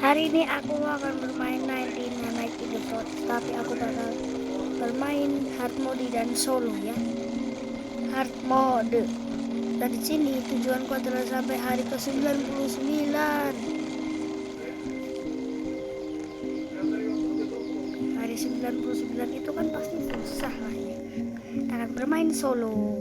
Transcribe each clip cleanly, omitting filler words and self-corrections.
Hari ini aku akan bermain 99 Night in the Forest, tapi aku bakal bermain hard mode dan solo ya. Hard mode. Dan di sini tujuanku adalah sampai hari ke-99. Hari 99 itu kan pasti susah lah ya. Akan bermain solo.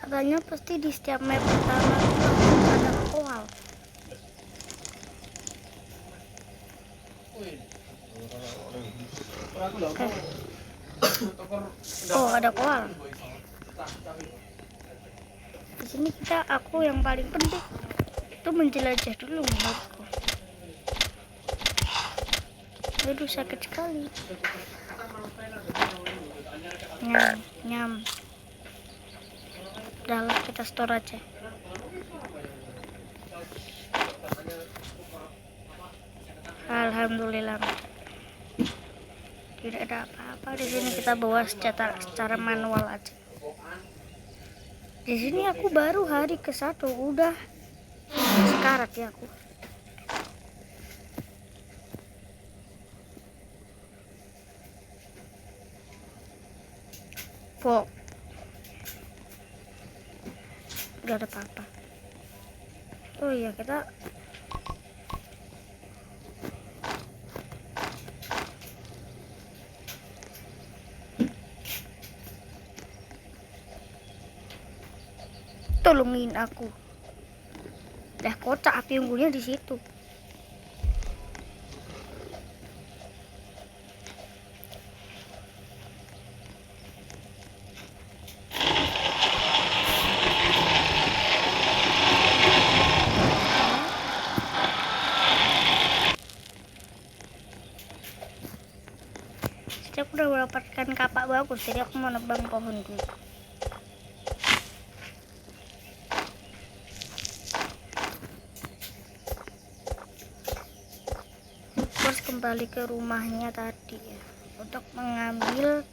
Katanya pasti di setiap map pertama ada koal. Oh, ada koal. Di sini aku yang paling penting itu menjelajah dulu menurutku. Aduh, sakit sekali. Nyam. Dalam kita store aja. Alhamdulillah tidak ada apa-apa di sini. Kita bawa secara manual aja. Di sini aku baru hari ke-1 udah sekarat ya aku. Pok. Gak ada apa-apa. Oh iya, kita tolongin aku. Dah kocak api unggunya di situ. Aku udah mendapatkan kapak bagus, jadi aku mau nebang pohon dulu. Terus kembali ke rumahnya tadi ya, untuk mengambil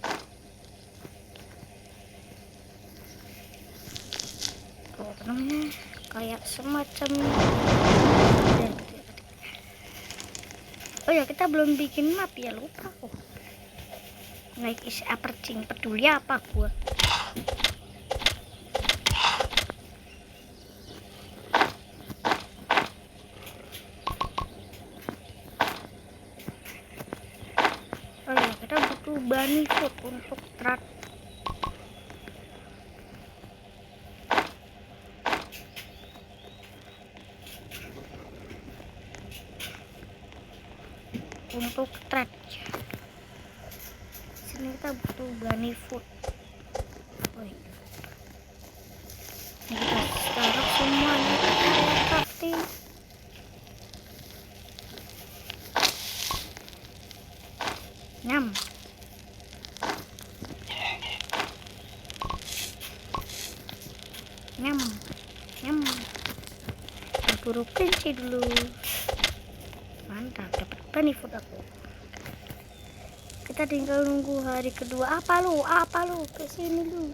apa namanya, kayak semacam. Oh ya, kita belum bikin map ya, lupa aku. Naik is apercing, peduli apa gua. Oh ya, kita butuh bunny food untuk trap. Untuk trap. Sini kita butuh bunny food. Oh iya. Kita taruh semuanya ke crafting. Nyam. Berburu kelinci dulu. Mantap, dapat bunny food aku. Kita tinggal nunggu hari kedua. Apa lu? Kesini lu.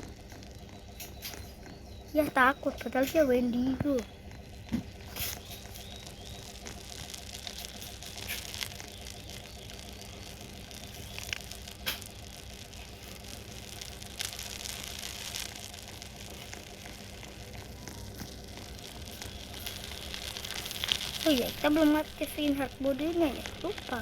Ya takut, padahal dia Wendigo. Oh iya, kita belum aktifin hard mode-nya ya, lupa.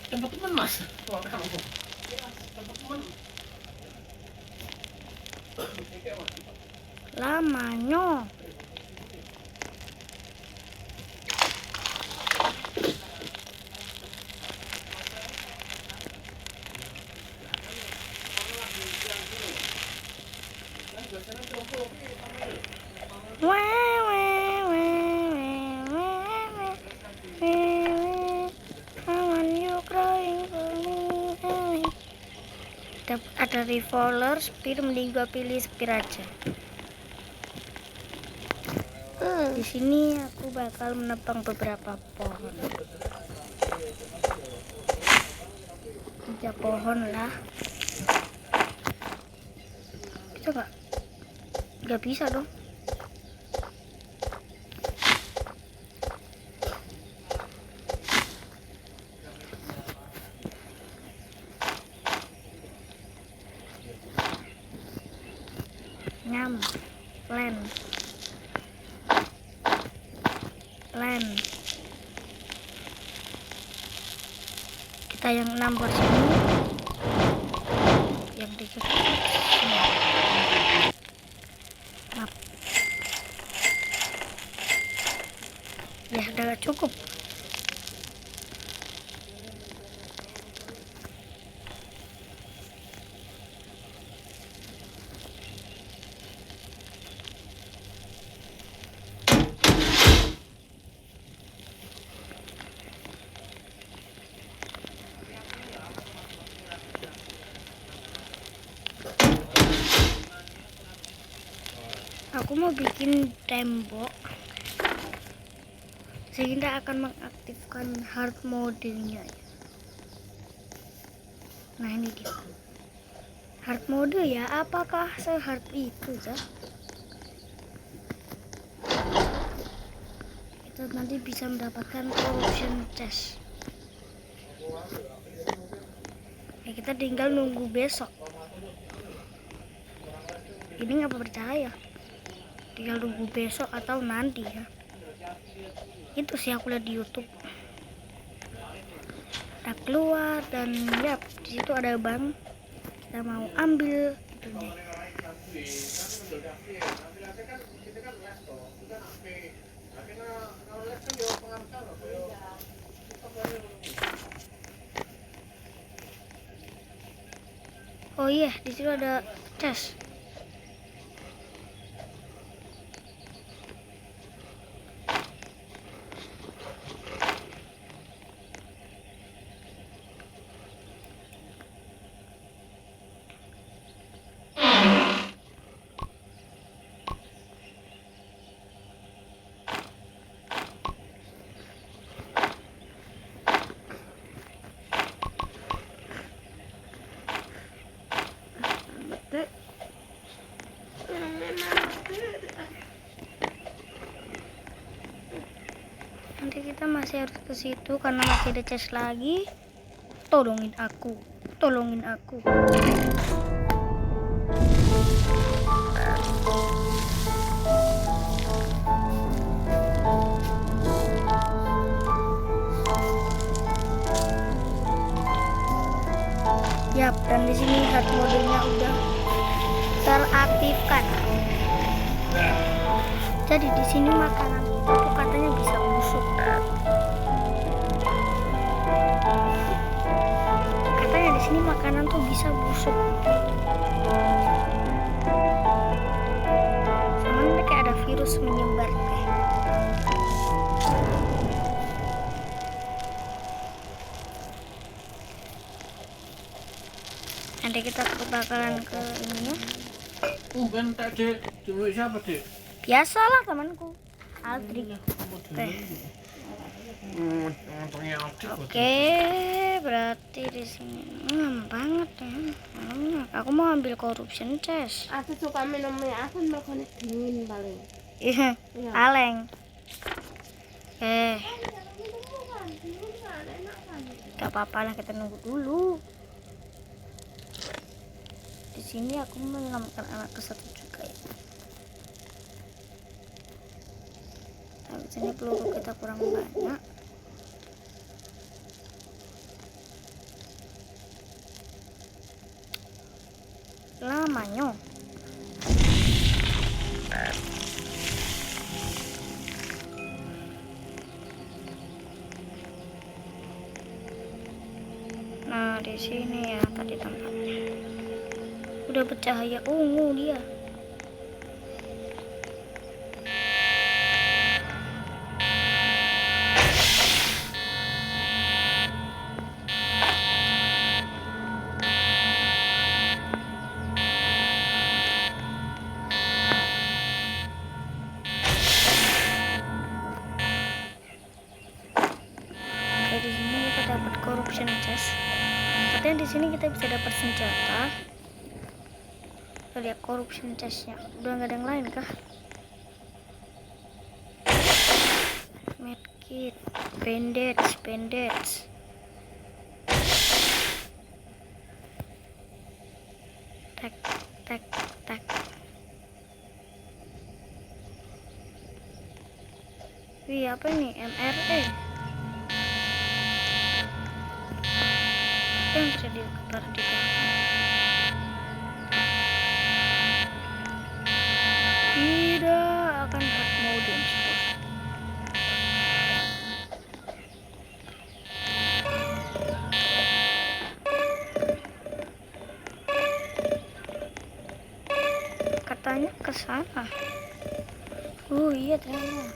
Tempat teman mas, tempat teman. Lamanya. Ada revolver, spear, mending gua pilih spear aja. Di sini aku bakal menebang beberapa pohon. 3 pohon lah. Kita nggak bisa dong. Nyam, plan. Kita yang 6 buat sini, yang 3 maaf. Ya udah cukup. Aku mau bikin tembok sehingga akan mengaktifkan hard mode-nya. Nah ini dia hard mode ya, apakah se-hard itu ya? Kita nanti bisa mendapatkan corruption chest. Ya, kita tinggal nunggu besok. Ini nggak percaya, tinggal nunggu besok atau nanti ya. Itu sih aku lihat di YouTube. Kita keluar dan ya di situ ada bank. Kita mau ambil itunya. Oh iya, di situ ada chest. Nanti kita masih harus ke situ karena masih ada chest lagi. Tolongin aku. Yap, dan di sini hard mode-nya udah teraktifkan. Jadi di sini makanan itu katanya bisa busuk. Katanya di sini makanan tuh bisa busuk. Sama kayak ada virus menyebar deh. Nanti kita bakalan ke ini ya. Bentar dek, cuma siapa dek? Biasalah temanku, Aldri. Oke, berarti di sini banget ya. Aku mau ambil corruption chest. Aku suka minum mie asin makan dingin paling. Iya, kaleng. Gak apa-apa lah, kita nunggu dulu. Di sini aku menyelamatkan anak ke satu juga ya. Nah, di sini peluru kita kurang banyak. Lamanya Nah, di sini ya tadi tempatnya. Udah bercahaya ungu dia. Oke, di sini kita dapat corruption chest. Katanya di sini kita bisa dapat senjata. Kita lihat corruption chestnya. Udah nggak ada yang lain kah? Medkit, bandage. Tak. Wih, apa ini? MRE. Apa yang terjadi kepada di tidak akan hard mode install. Katanya ke sana. Iya ternyata.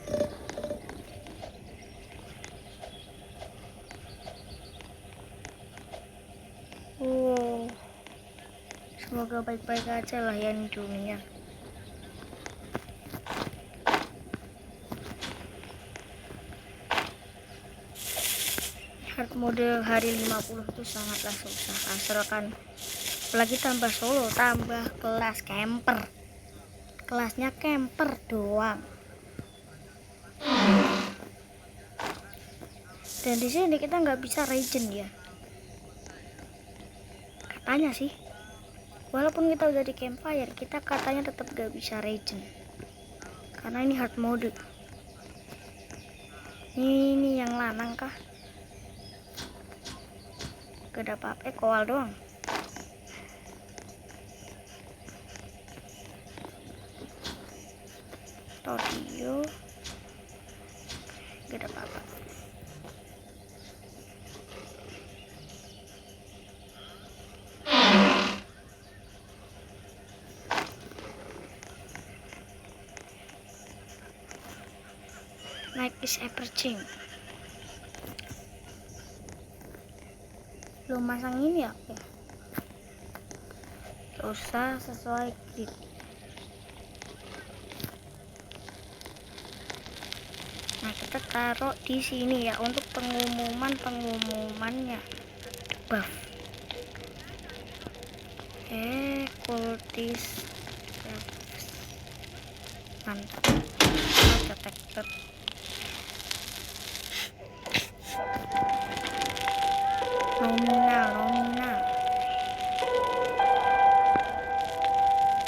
Semoga baik-baik aja lah ya di dunia. Hard mode hari 50 itu sangatlah susah. Asalkan apalagi tambah solo, tambah kelas camper. Kelasnya camper doang. Dan di sini kita nggak bisa regen ya. Katanya sih. Walaupun kita udah di campfire, kita katanya tetap gak bisa regen. Karena ini hard mode. Ini yang lanang kah? Gak ada apa-apa, koal doang. Tordio. Gak ada apa-apa. Night is approaching. Belum masang ini ya? Gak usah sesuai klik. Nah, kita taruh di sini ya untuk pengumumannya. Buff. Kultis. Mantap. Detected. Nominal.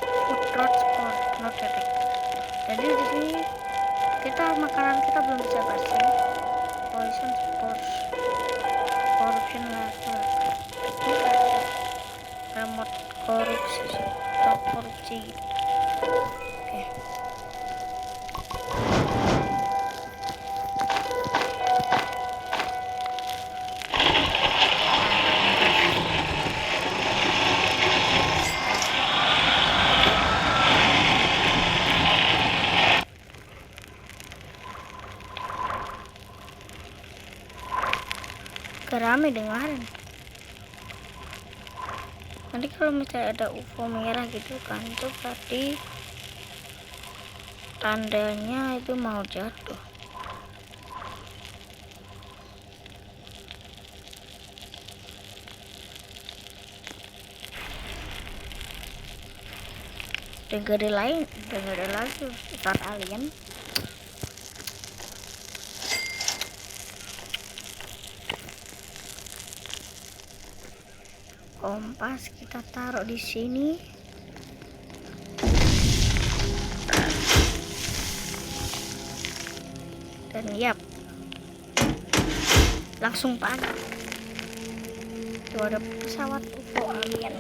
Food transport not detected. Jadi di sini makanan kita belum bisa baca. Poison spores, corruption level. Ini ada remote korupsi. Oke. Rame dengaran. Nanti kalau misalnya ada UFO merah gitu kan, itu berarti tandanya itu mau jatuh. Dan gak ada lagi utar alien. Kompas kita taruh di sini. Dan yap, langsung pagi. Tuh ada pesawat UFO alien.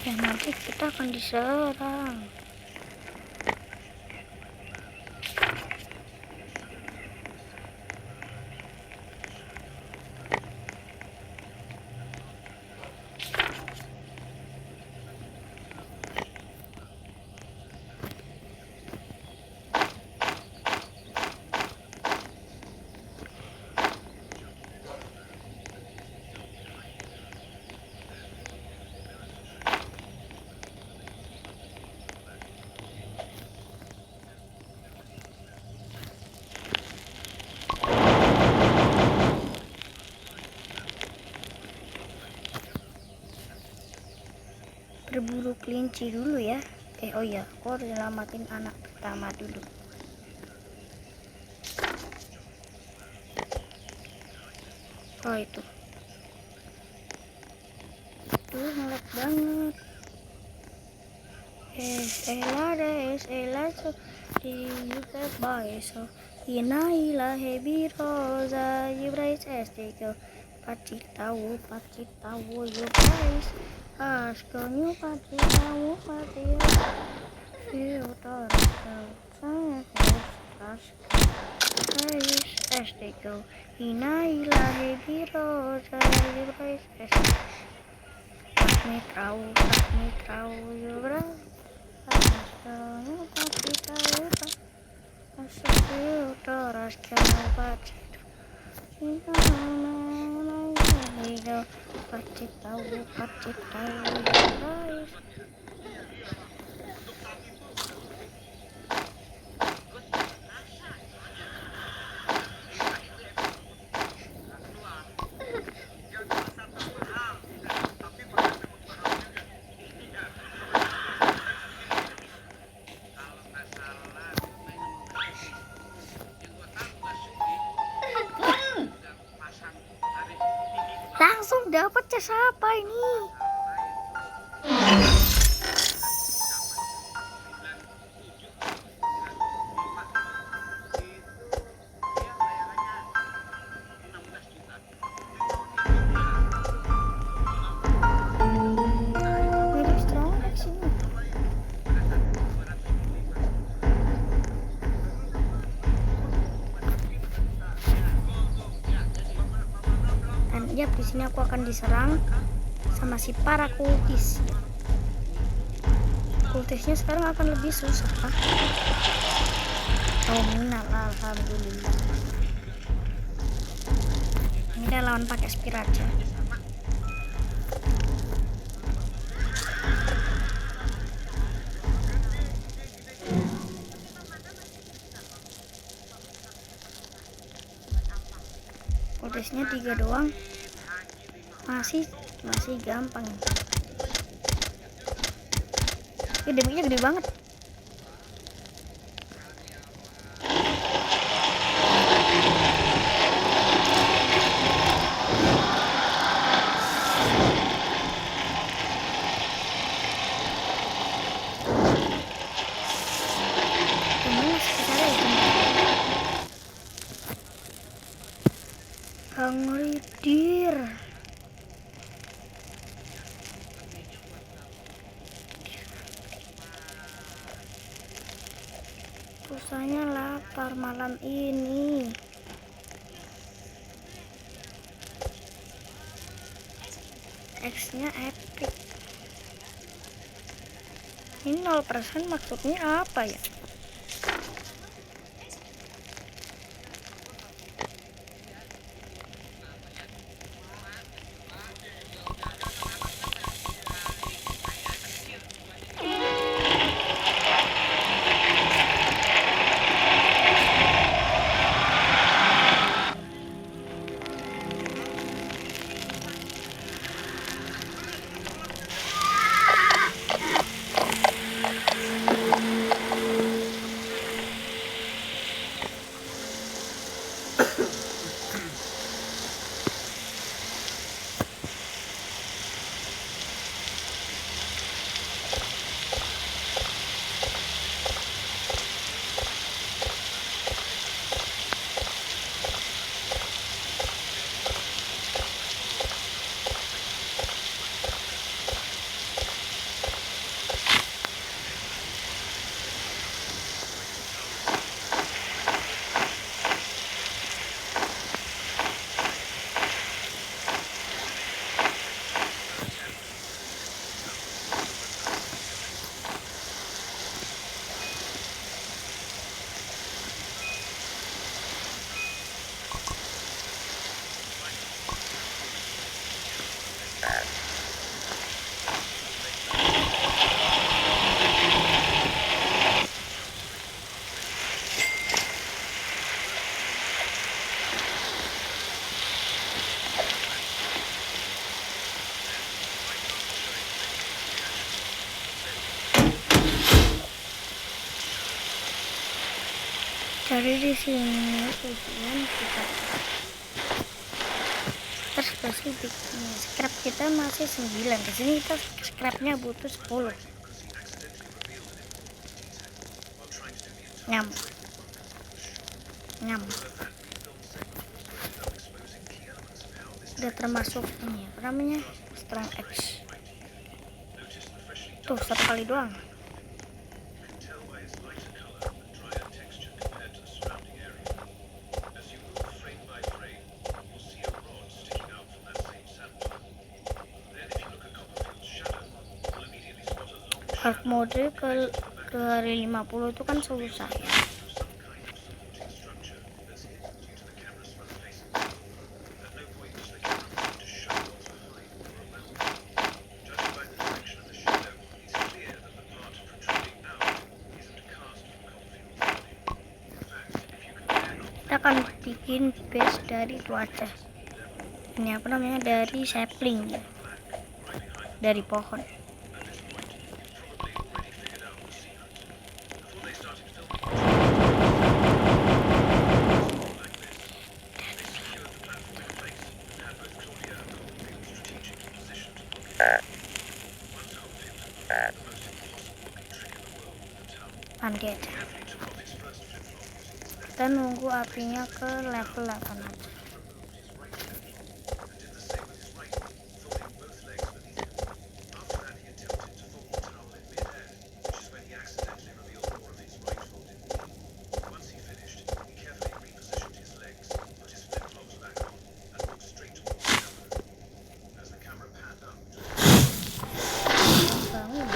Ya nanti Kita akan diserang. Berburu kelinci dulu ya. Oh iya, aku harus nyelamatin anak pertama dulu. Oh itu ngelek banget. Ela so di so inaila hebiroza yibrais estiko pacitawo you guys askonyo pacitawo filter estiko inaila hebiroza yibrais estiko Mitrau you guys askonyo pacitawo guys. Langsung dapat cas apa ini? Mirip Strongback sini. Dan ya di sini aku akan diserang sama si para kultis. Kultisnya sekarang akan lebih susah. Minal alhamdulillah. Ini dia lawan pakai spear aja. Kultisnya 3 doang. Masih gampang. Damage-nya gede banget. Gimana sekitarnya itu? Hungry deer. Susahnya lapar malam ini. X-nya epic. Ini 0% maksudnya apa ya? Dari di sini tujuan kita spesifik. Scrap kita masih 9. Di sini kita scrapnya butuh 10. Nyam. Udah termasuk ini apa namanya, strong X. Tuh 1 kali doang. Hard mode ke hari 50 itu kan susah ya. Kita akan bikin base dari cuaca. Ini apa namanya, dari sapling ya, dari pohon. Mandi aja. Kita nunggu apinya ke level 8 aja. Bangun.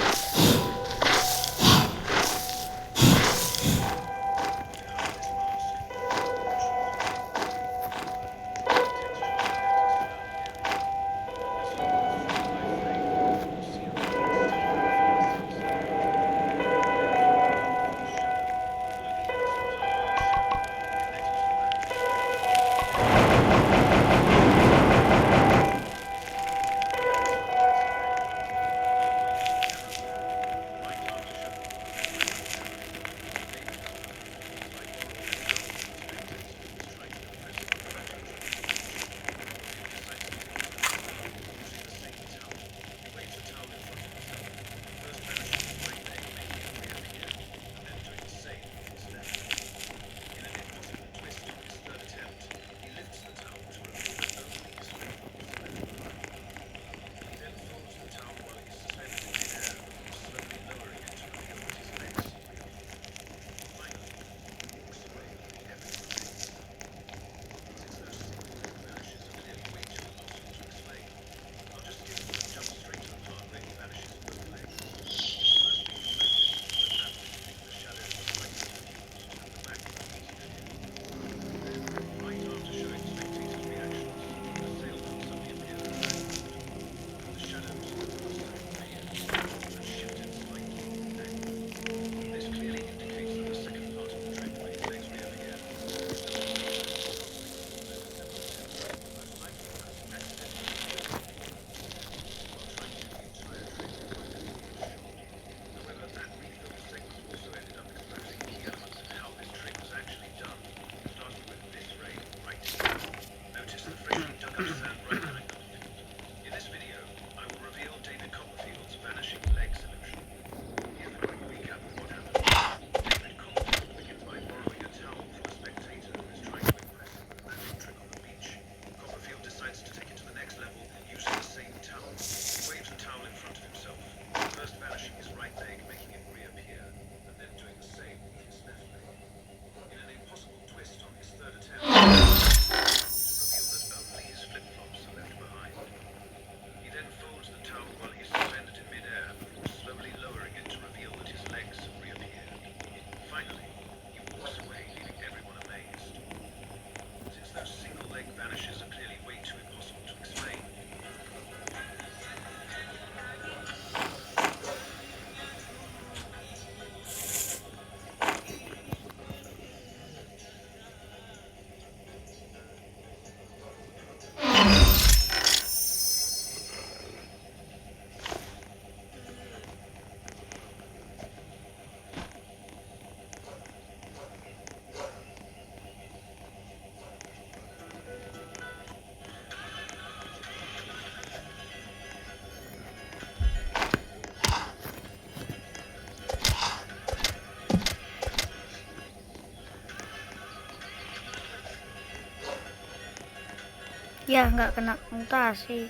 Ya nggak kena mutasi.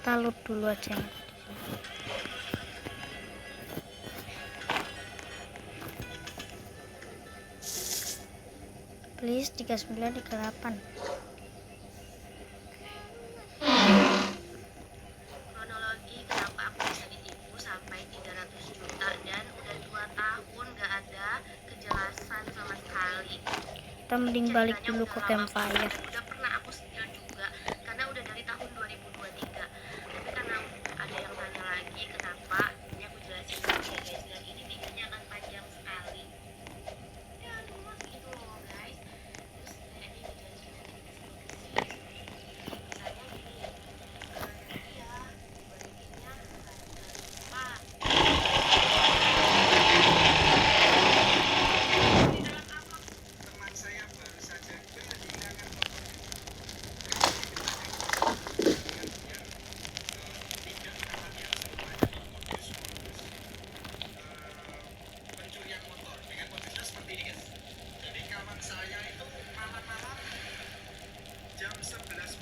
Kita load dulu aja. Please 3938. Kronologi kenapa aku bisa ditipu sampai 300 juta dan udah 2 tahun gak ada kejelasan sama sekali. Kita mending balik Ceritanya dulu udah ke lama campfire. banget dan udah pernah aku spill juga karena udah dari tahun 2023. Tapi karena ada yang tanya lagi kenapa, ini aku jelasin lagi ya guys, dan ini videonya akan panjang sekali. Ya cuma gitu loh guys. Terus kayak ini dijelasin nanti dikasih misalnya gini ya, iya balikinnya Pak.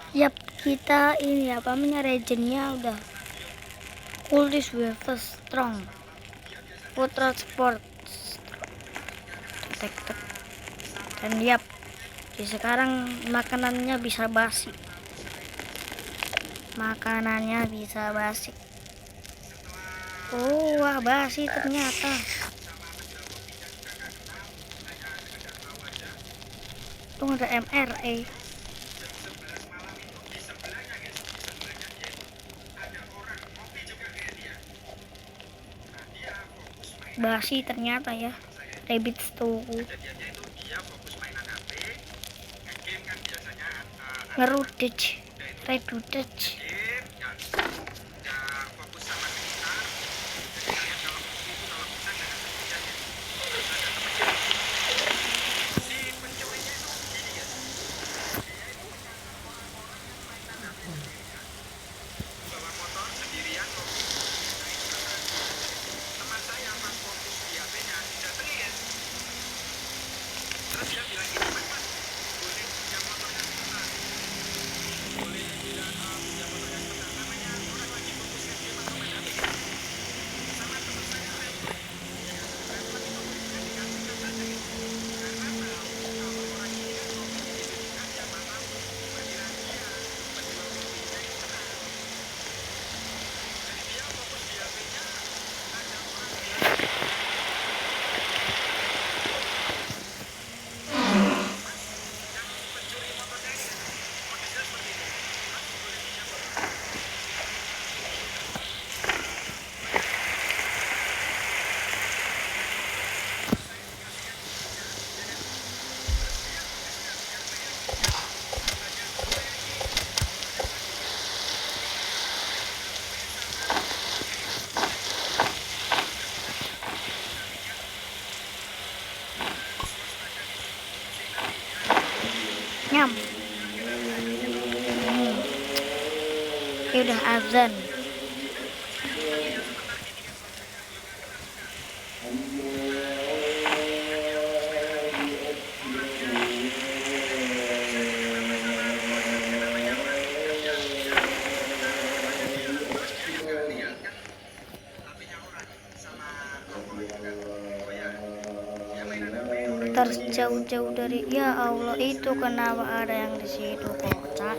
Yap, kita ini apa namanya, regionnya udah Cultist Weapons Strong, Food Transport Protected. Dan yap, di sekarang makanannya bisa basi. Oh wah, basi ternyata. Tuh ada MRE. Basi ternyata ya. Rabbit stew. Ngerudej. Redudej. Nyam. Oke, udah azan. Terus jauh-jauh dari, ya Allah, itu kenapa ada yang di situ kocak.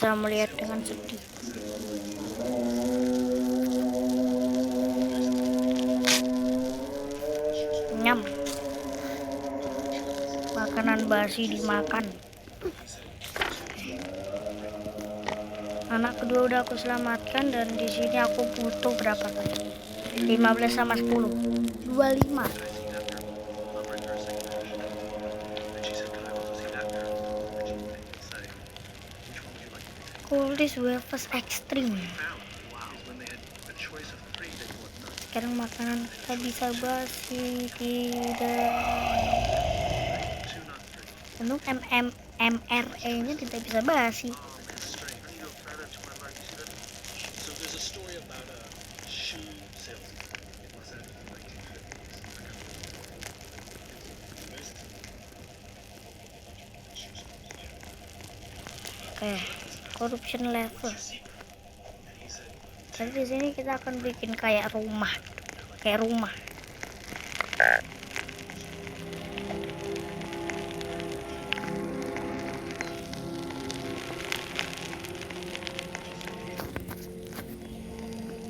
bisa melihat dengan sedih. Nyam. Makanan basi dimakan. Anak kedua udah aku selamatkan, dan di sini aku butuh berapa tadi? 15 sama 10. 25. Kultis Wafers Extreme. Sekarang makanan kita bisa basi, tidak. Untuk MRE nya tidak bisa basi. Oke, corruption level. Jadi di sini kita akan bikin kayak rumah.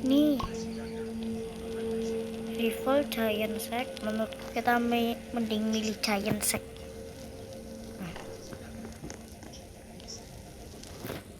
Nih, rival giant sack. Menurut kita mending milih giant sack.